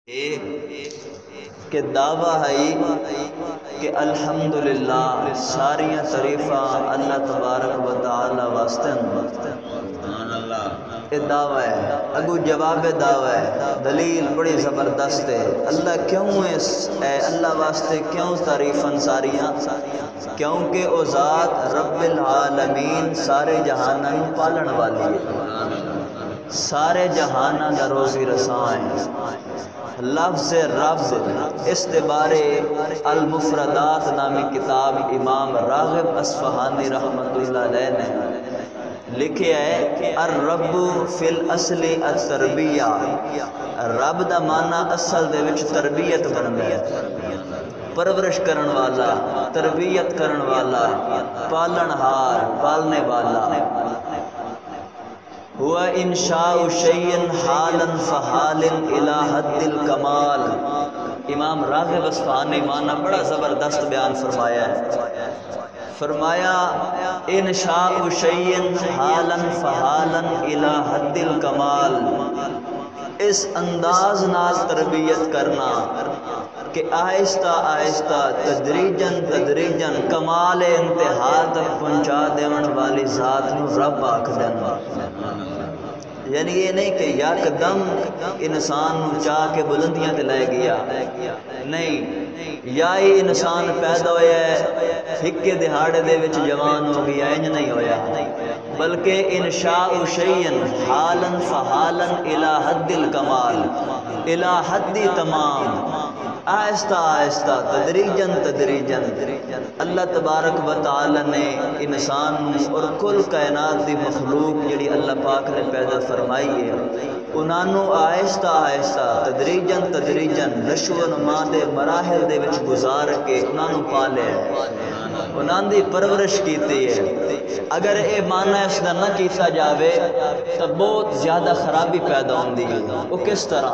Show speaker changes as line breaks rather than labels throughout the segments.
کہ دعویٰ ہے کہ الحمدللہ ساریاں تعریفاں اللہ تبارک و تعالی واسطے یہ دعویٰ ہے، اگو جواب دعویٰ ہے، دلیل بڑی زبردست ہے۔ اللہ کیوں ہے اللہ واسطے کیوں تعریفاں ساریاں؟ کیونکہ او ذات رب العالمین سارے جہاناں پالن والی ہے، سارے جہاناں دا روزی رساں ہے۔ لفظ رب اس بارے المفردات نامی کتاب امام راغب اصفہانی رحمۃ اللہ علیہ نے لکھے ہے کہ الرب فی الاصل التربیہ، رب دا معنی اصل دے وچ تربیت بندا ہے، پرورش کرن والا، تربیت کرن والا، پالن ہار، پالنے والا۔ ہوا انشاء شیئن حالا فحالا الی حد الکمال۔ امام راغب اصفہانی معنی بڑا زبردست بیان فرمایا ہے، فرمایا انشاء شیئن حالا فحالا الی حد الکمال، اس انداز نال تربیت کرنا کہ آہستہ آہستہ تدریجن تدریجن کمال انتہا تک پہنچا دیون والی ذات نو رب آکھ دینا۔ یعنی یہ نہیں کہ یکدم انسان نو چاہ کے بلندیاں تے لے گیا، نہیں، یا یہ انسان پیدا ہویا ہے ہکے دہاڑے دے وچ جوان ہو گیا، انج نہیں ہویا، بلکہ انشاء شیئن حالا فحالا الی حد الکمال، الی حد تمام، آہستہ آہستہ تدریجن تدریجن اللہ تبارک و تعالی نے انسان اور کل کائنات دی مخلوق جڑی اللہ پاک نے پیدا فرمائی ہے انہوں آہستہ آہستہ تدریجن تدریجن نشو و نما دے مراحل دے وچ گزار کے انہوں پالے، انہوں دی پرورش کیتی ہے۔ اگر اے معنی اس دا نہ کیتا جاوے تو بہت زیادہ خرابی پیدا ہوندی ہے۔ وہ کس طرح؟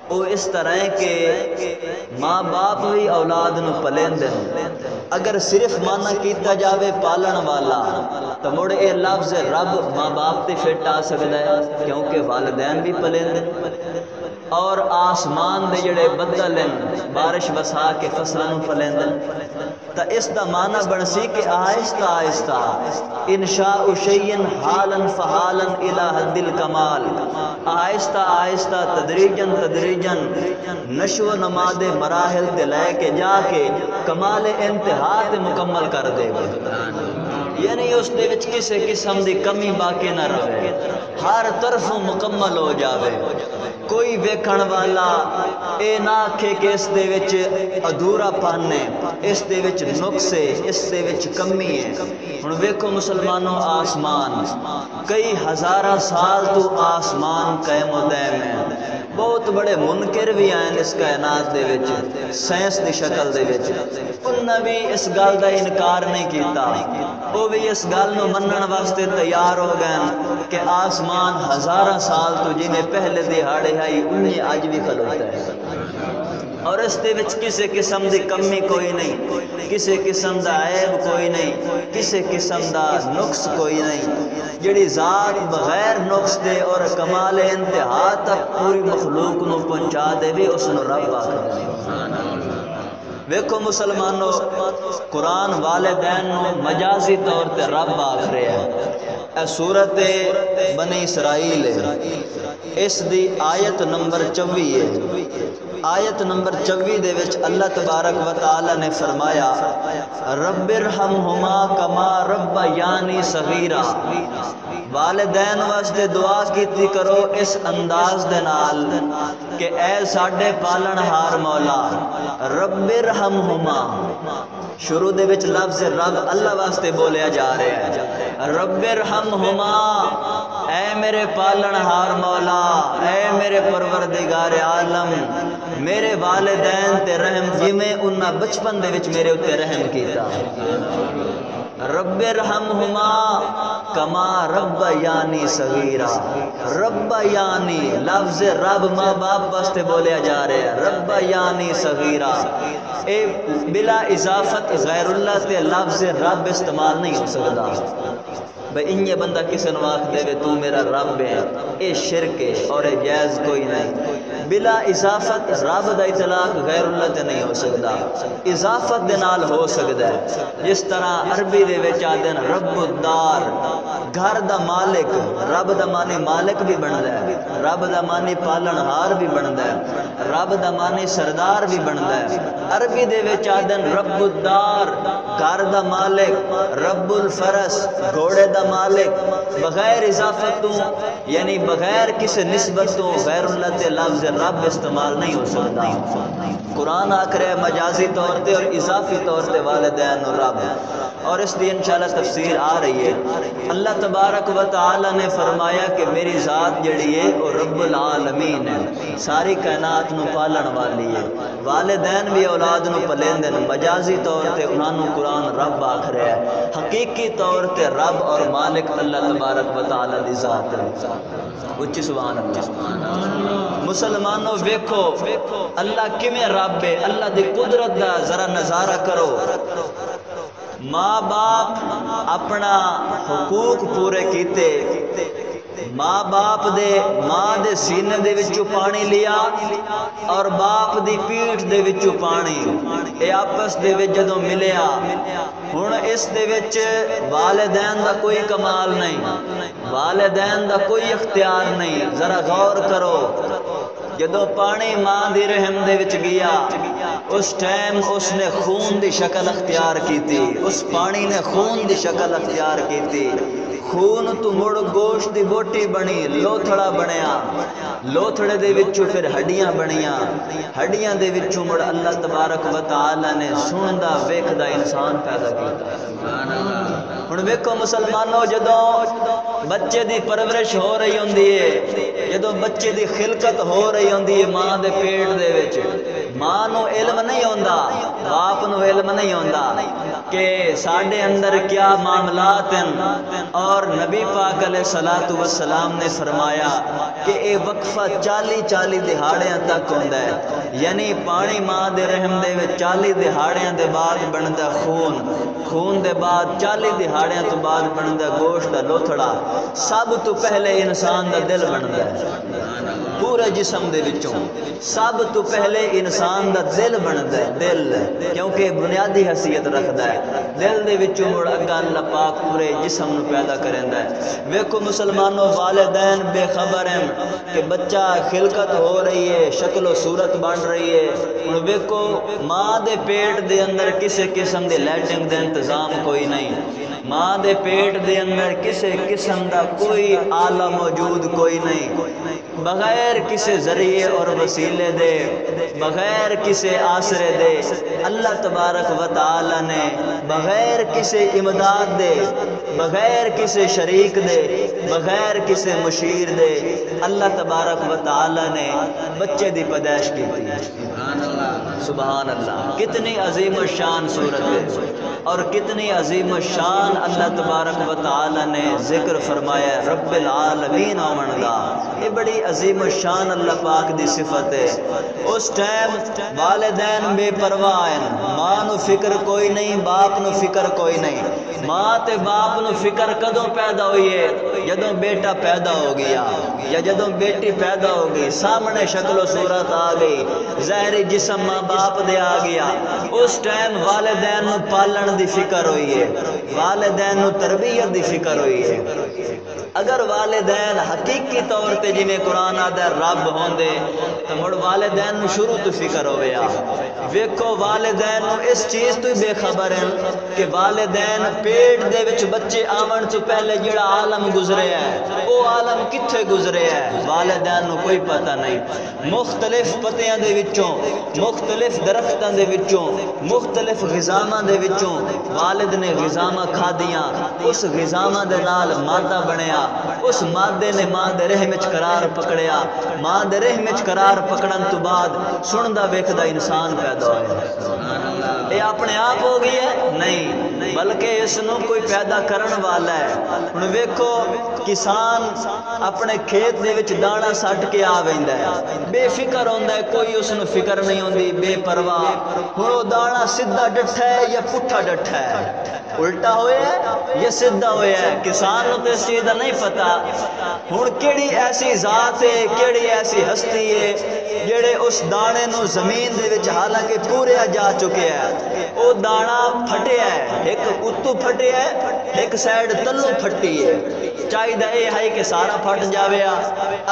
وہ اس طرح ہے کہ ماں باپ بھی اولاد نو پلیندے، اگر صرف معنی کیتا جاوے پالن والا تو مڑ اے لفظ رب ماں باپ تے فٹ آ سکتا ہے، کیونکہ والدین بھی پلیندے، اور آسمان دے جڑے بدل ہیں بارش وسا کے فصلوں پلیندے، تو اس دا معنی بن سی کہ آہستہ آہستہ انشاء شیئن حالا فحالا الی حد الکمال، آہستہ آہستہ تدریجن تدریجن نشو و نما دے مراحل تے لے کے جا کے کمال انتہا تے مکمل کر دے گا، یعنی اس دے وچ کسے قسم دی کمی باقی نہ رہے، ہر طرف مکمل ہو جاوے، کوئی ویکھن والا اے نہ آکھے کہ اس دے وچ ادھورا پن ہے، اس دے وچ نقص ہے، اس دے وچ کمی ہے۔ ہن ویکھو مسلمانوں، آسمان کئی ہزارہ سال تو آسمان قائم و دائم ہے، بہت بڑے منکر بھی ہیں اس کائنات دے وچ سائنس دی شکل دے وچ، انہاں بھی اس گل دا انکار نہیں کیتا، وہ بھی اس گل نو منن واسطے تیار ہو گئے کہ آسمان ہزارہ سال تو جنہیں پہلے دہاڑے آئی انہیں آج بھی کھلوتا ہے، اور اس دے وچ کسی قسم دی کمی کوئی نہیں، کسی قسم دا عیب کوئی نہیں، کسی قسم دا نقص کوئی نہیں، جڑی ذات بغیر نقص دے اور کمال انتہا تک پوری مخلوق نو پہنچا دے بھی اس نو رب آکھدا۔ ویکھو مسلمانوں، قرآن والدین نو مجازی طور تے رب آکھ رہا ہے، اے سورت بنی اسرائیل ہے، اس دی آیت نمبر 24 ہے، آیت نمبر 24 دے وچ اللہ تبارک و تعالی نے فرمایا رب ارحمہما کما ربیانی صغیرا، والدین واسطے دعا کیتی کرو اس انداز دے نال کہ اے ساڈے پالن ہار مولا، رب ارحمہما، شروع دے وچ لفظ رب اللہ واسطے بولیا جا رہا ہے، رب ارحمہما، اے میرے پالن ہار مولا، اے میرے پروردگار عالم، میرے والدین تے رحم جویں انہاں بچپن دے وچ میرے اتے رحم کیتا، رب ارحمہما کما ربیانی صغیرا، ربیانی لفظ رب ماں باپ واسطے بولیا جا رہا ہے، ربیانی صغیرا، اے بلا اضافت غیر اللہ تے لفظ رب استعمال نہیں ہو سکتا، بھئی انجے بندہ کسی نو آکھ دے تو میرا رب ہے، اے شرک ہے اور اے جائز کوئی نہیں۔ بلا اضافت رب دا اطلاق غیر اللہ تے نہیں ہو سکتا، اضافت دے نال ہو سکتا ہے۔ جس طرح عربی دے وچ آدن رب الدار، گھر دا مالک، رب دا معنی مالک بھی بندا ہے، رب دا معنی پالن ہار بھی بندا ہے، رب دا معنی سردار بھی بندا ہے۔ عربی دے وچ آدن رب الدار، گھر دا مالک، رب الفرس، گھوڑے دا مالک، بغیر اضافت تو یعنی بغیر کسی نسبت تو غیر اللہ تے لفظ رب استعمال نہیں ہو سکتا۔ قرآن آکھ رہا ہے مجازی طور تے اور اضافی طور تے والدین اور رب، اور اس دی انشاءاللہ تفسیر آ رہی ہے۔ اللہ تبارک و تعالی نے فرمایا کہ میری ذات جڑی ہے وہ رب العالمین ہے، ساری کائنات نو پالن والی ہے۔ والدین بھی اولاد نو پلیندے نے، مجازی طور تے انہاں نو قرآن رب آکھ رہا ہے، حقیقی طور تے رب اور مالک اللہ تبارک و تعالی دی ذات ہے۔ اچھی سبحان اللہ۔ مسلمانوں ویکھو اللہ کیویں رب ہے، اللہ دی قدرت دا ذرا نظارہ کرو۔ ماں باپ اپنا حقوق پورے کیتے، ماں باپ ماں دے سینے دے وچوں پانی لیا اور باپ دی پیٹھ دے وچوں پانی، اے آپس دے وچ جدوں ملیا، ہن اس دے وچ والدین دا کوئی کمال نہیں، والدین دا کوئی اختیار نہیں۔ ذرا غور کرو، جدوں پانی ماں دی رحم دے وچ گیا اس ٹائم اس نے خون دی شکل اختیار کیتی، اس پانی نے خون دی شکل اختیار کیتی، خون تو مڑ گوشت دی بوٹی بنی، لوتھڑا بنیا، لوتھڑے دے وچوں پھر ہڈیاں بنیاں، ہڈیاں دے وچوں مڑ اللہ تبارک و تعالی نے سندا ویکھدا انسان پیدا کیتا۔ ہن ویکھو مسلمانوں، جدوں بچے دی پرورش ہو رہی ہوندی ہے، جدوں بچے دی خلقت ہو رہی ہوندی ہے ماں دے پیٹ دے وچ، ماں نو علم نہیں ہوندا، باپ نو علم نہیں ہوندا کہ ساڈے اندر کیا معاملات ہیں، اور نبی پاک علیہ الصلوۃ والسلام نے فرمایا کہ اے وقفہ 40 دہاڑیاں تک ہوندا ہے، یعنی پانی ماں دے رحم دے وچ 40 دہاڑیاں دے بعد بندا خون، خون دے بعد 40 دہاڑیاں تو بعد بندا گوشت دا لوتھڑا، سب تو پہلے انسان دا دل بندا ہے، پورے جسم دے وچوں سب تو پہلے انسان دا دل بندا ہے، دل کیونکہ بنیادی حیثیت رکھدا ہے، دل دے وچوں مڑ اگا اللہ پاک پورے جسم نو پیدا کریندا ہے۔ ویکھو مسلمانوں، والدین بے خبر ہیں کہ بچہ خلقت ہو رہی ہے، شکل و صورت بن رہی ہے، ہن ویکھو ماں دے پیٹ دے اندر کسی قسم دے لیٹنگ دے انتظام کوئی نہیں، ماں دے پیٹ دے اندر کسی قسم دا کوئی آلہ موجود کوئی نہیں، بغیر کسی ذریعے اور وسیلے دے، بغیر کسی آسرے دے، اللہ تبارک و تعالی نے بغیر کسی امداد دے، بغیر کسی شریک دے، بغیر کسی مشیر دے، اللہ تبارک و تعالی نے بچے دی پیدائش کی تھی۔ سبحان اللہ، کتنی عظیم الشان صورت ہے، اور کتنی عظیم الشان اللہ تبارک و تعالی نے ذکر فرمایا رب العالمین آمن دا، یہ بڑی عظیم الشان اللہ پاک دی صفت ہے۔ اس ٹائم والدین بے پرواہ ہیں، ماں نو فکر کوئی نہیں، باپ نو فکر کوئی نہیں۔ ماں تے باپ نو فکر کدوں پیدا ہوئی ہے؟ جدوں بیٹا پیدا ہو گیا یا جدوں بیٹی پیدا ہو گئی، سامنے شکل و صورت آ گئی، ظاہری جسم ماں باپ دے آ گیا، اس ٹائم والدین نو پالن دی فکر ہوئی ہے، والدین نو تربیت دی فکر ہوئی ہے۔ اگر والدین حقیقی طور تے جی میں قرآن آدھا رب ہوندے تو مڑ والدین نو شروع تو فکر ہویا۔ ویکھو والدین نو اس چیز تو بے خبر ہیں کہ والدین پیٹ دے وچ بچے آمن تو پہلے جڑا عالم گزرے ہے وہ عالم کتھے گزرے ہے والدین نو کوئی پتہ نہیں۔ مختلف پتیاں دے وچوں، مختلف درختاں دے وچوں، مختلف غذاماں دے وچوں والد نے غذاماں کھادیاں، اس غذاماں دے نال مادہ بنیا، اس مادے نے ماں دے رحم وچ قرار پکڑیا، ماں دے رحم وچ قرار پکڑن تو بعد سندا ویکھدا انسان پیدا ہویا۔ اے اپنے آپ ہو گئی ہے؟ نہیں، بلکہ اس نو کوئی پیدا کرن والا ہے۔ ہن ویکھو کسان اپنے کھیت دے وچ دانا سٹ کے آ ویندا ہے، بے فکر ہوندا ہے، کوئی اس نو فکر نہیں ہوندی، بے پرواہ۔ ہن او دانا سیدھا ڈٹھا ہے یا پٹھا ڈٹھا ہے، الٹا ہویا ہے یا سیدھا ہویا ہے، کسان نو تے اس چیز دا نہیں نہیں پتا ہن کیڑی ایسی ذات ہے کیڑی ایسی ہستی ہے جڑے اس دانے نو زمین دے وچ حالانکہ پورے جا چکے ہے او دانا پھٹیا ہے ایک اتو پھٹیا ہے ایک سائیڈ تلو پھٹی ہے چاہیے اے ہے کہ سارا پھٹ جاوے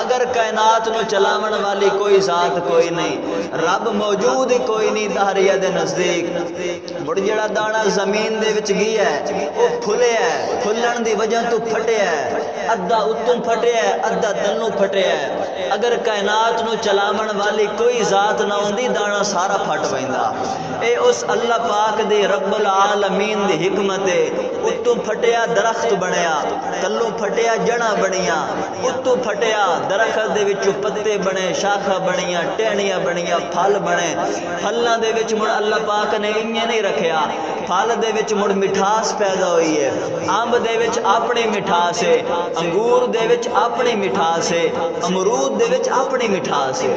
اگر کائنات نو چلاون والی کوئی ذات کوئی نہیں رب موجود ہی کوئی نہیں دہریہ دے نزدیک مڑ جڑا دانا زمین دے وچ گیا ہے وہ پھلیا ہے پھلن دی وجہ تو پھٹیا ہے ادھا اتوں پھٹیا ہے ادھا تلوں پھٹیا ہے اگر کائنات نو چلاون والی کوئی ذات نہ ہوندی دانا سارا پھٹ ویندا اے اس اللہ پاک دی رب العالمین دی حکمت ہے اتوں پھٹیا درخت بنیا تلوں پھٹیا جڑاں بنیاں اتوں پھٹیا درخت دے وچوں پتے بنے شاخاں بنیاں ٹہنیاں بنیاں پھل بنے پھلاں دے وچ مڑ اللہ پاک نے انہیں نہیں رکھیا پھل دے وچ مڑ مٹھاس پیدا ہوئی ہے امب دے وچ اپنی مٹھاس ہے انگور دے وچ اپنی مٹھاس ہے امرود دے وچ اپنی مٹھاس ہے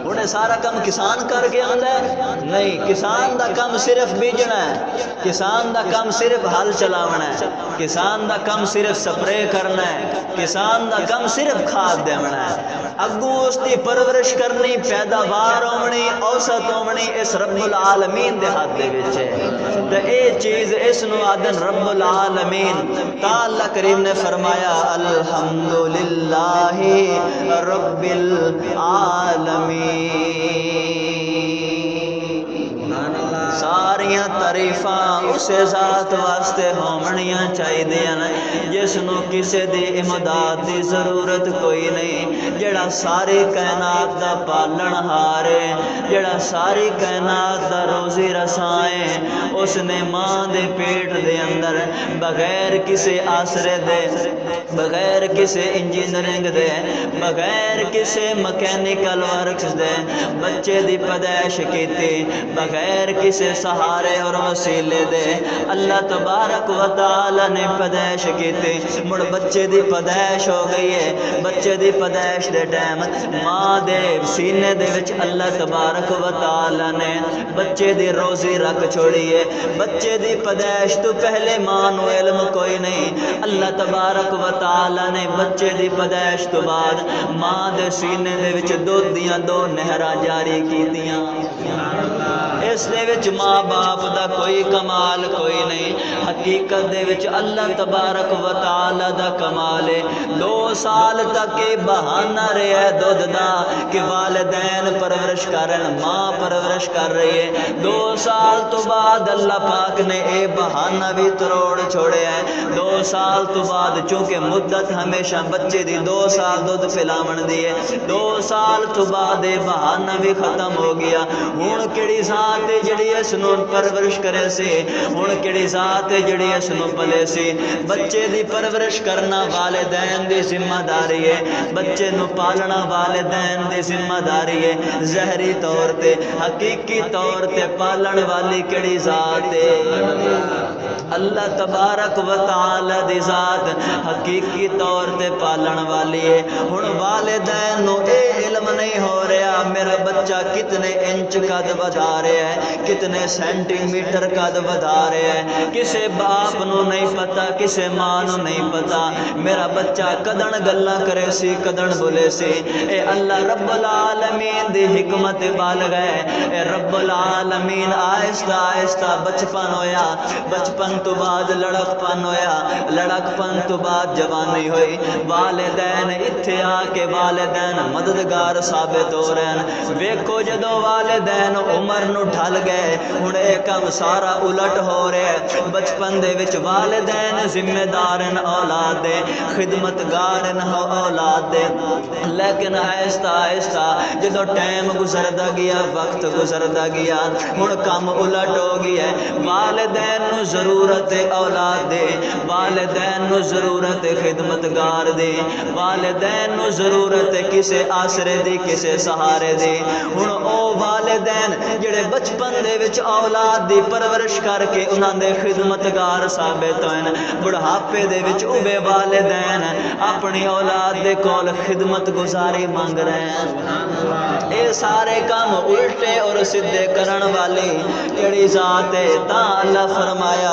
انہیں سارا کم کسان کر کے آندا ہے نہیں کسان دا کم صرف بیجنا ہے کسان دا کم صرف ہل چلاونا ہے کسان دا کم صرف سپرے کرنا ہے کسان دا کم صرف کھاد دیونا ہے اگوں اس دی پرورش کرنی پیداوار ہونی اوسط ہونی اس رب العالمین دے ہاتھ دے وچ ہے تے اے چیز اس نو آدن رب العالمین تا اللہ کریم نے فرمایا الحمدللہ رب العالمین ساریاں تعریفاں اسے ذات واسطے ہومنیاں چاہیے دیاں جس نو کسے دی امداد دی ضرورت کوئی نہیں جڑا ساری کائنات دا پالن ہارے جڑا ساری کائنات دا روزی رسائے اس نے ماں دے پیٹ دے اندر بغیر کسے آسرے دے بغیر کسے انجینئرنگ دے بغیر کسے مکینیکل ورکس دے بچے دی پیدائش کیتی بغیر کسے سہارے اور وسیلے دے اللہ تبارک و تعالی نے پیدائش کیتی مڑ بچے دی پیدائش ہو گئی ہے بچے دی پیدائش دے ٹائم ماں دے سینے دے وچ اللہ تبارک و تعالی نے بچے دی روزی رکھ چھوڑی ہے بچے دی پیدائش تو پہلے ماں نو علم کوئی نہیں اللہ تبارک و تعالی نے بچے دی پیدائش تو بعد ماں دے سینے دے وچ دودھ دیاں دو نہراں جاری کیتیاں اس دے وچ ماں باپ دا کوئی کمال کوئی نہیں حقیقت دے وچ اللہ تبارک و تعالی دا کمال ہے 2 سال تک بہانہ رہا ہے دودھ دا کہ والدین پرورش کرن ماں پرورش کر رہی ہے 2 سال تو بعد اللہ پاک نے اے بہانہ بھی تروڑ چھوڑے ہیں 2 سال تو بعد چونکہ مدت ہمیشہ بچے دی 2 سال دودھ پلاون دی ہے 2 سال تو بعد اے بہانہ بھی ختم ہو گیا ہن کیڑی ذات جڑی اس نو پرورش کرے سی ہن کیڑی ذات جڑی اس نو پلے سی بچے دی پرورش کرنا والدین دی ذمہ داری ہے بچے نو پالنا والدین دی ذمہ داری ہے ظاہری طور تے حقیقی طور تے پالن والی کیڑی ذات ہے اللہ تبارک و تعالی دی ذات حقیقی طور تے پالن والی ہے ہن والدین نو اے علم نہیں ہو رہا میرا بچہ کتنے انچ قد ودا رہا ہے کتنے سینٹی میٹر قد ودا رہا ہے کسے باپ نو نہیں پتا کسے ماں نو نہیں پتا میرا بچہ کدن گلا کرے سی کدن بولے سی اے اللہ رب العالمین دی حکمت بالغ ہے اے رب العالمین آہستہ آہستہ بچپن ہویا بچپن تو بعد لڑک پن ہویا لڑک پن تو بعد جوانی ہوئی والدین اتھے آ کے والدین مددگار ثابت ہو رہے ہیں ویکھو جدو والدین عمر نو ڈھل گئے ہن اے کم سارا الٹ ہو رہا ہے بچپن دے وچ والدین ذمہ دارن اولاد دے خدمتگارن اولاد دے لیکن آہستہ آہستہ جدو ٹائم گزردا گیا وقت گزردا گیا ہن کم الٹ ہو گیا ہے والدین نو ضرورت اولاد دے والدین نو ضرورت خدمتگار دے والدین نو ضرورت کسے آسرے دی کسے سہارے دے ہن او والدین جڑے بچپن دے وچ اولاد دی پرورش کر کے انہاں دے خدمتگار ثابت ہوئے بڑھاپے دے وچ اوے والدین اپنی اولاد دے کول خدمت گزاری مانگ رہے ہیں اے سارے کام الٹے اور سدھے کرن والی کیڑی ذات ہے تا اللہ فرمایا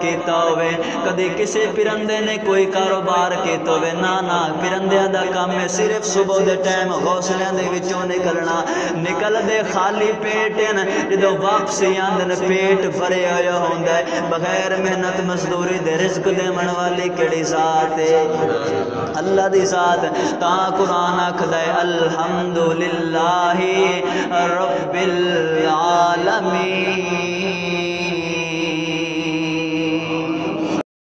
کیتا ہوئے کدی کسی پرندے نے کوئی کاروبار کیتا ہوئے نا پرندیاں دا کام ہے صرف صبح دے ٹائم گھونسلیاں دے وچوں نکلنا نکل دے خالی پیٹ جدو واپسی آندن پیٹ بھرے ہویا ہوندا ہے بغیر محنت مزدوری دے رزق دیون والی کیڑی ذات ہے اللہ دی ذات تا قرآن آکھدا ہے الحمدللہ رب العالمین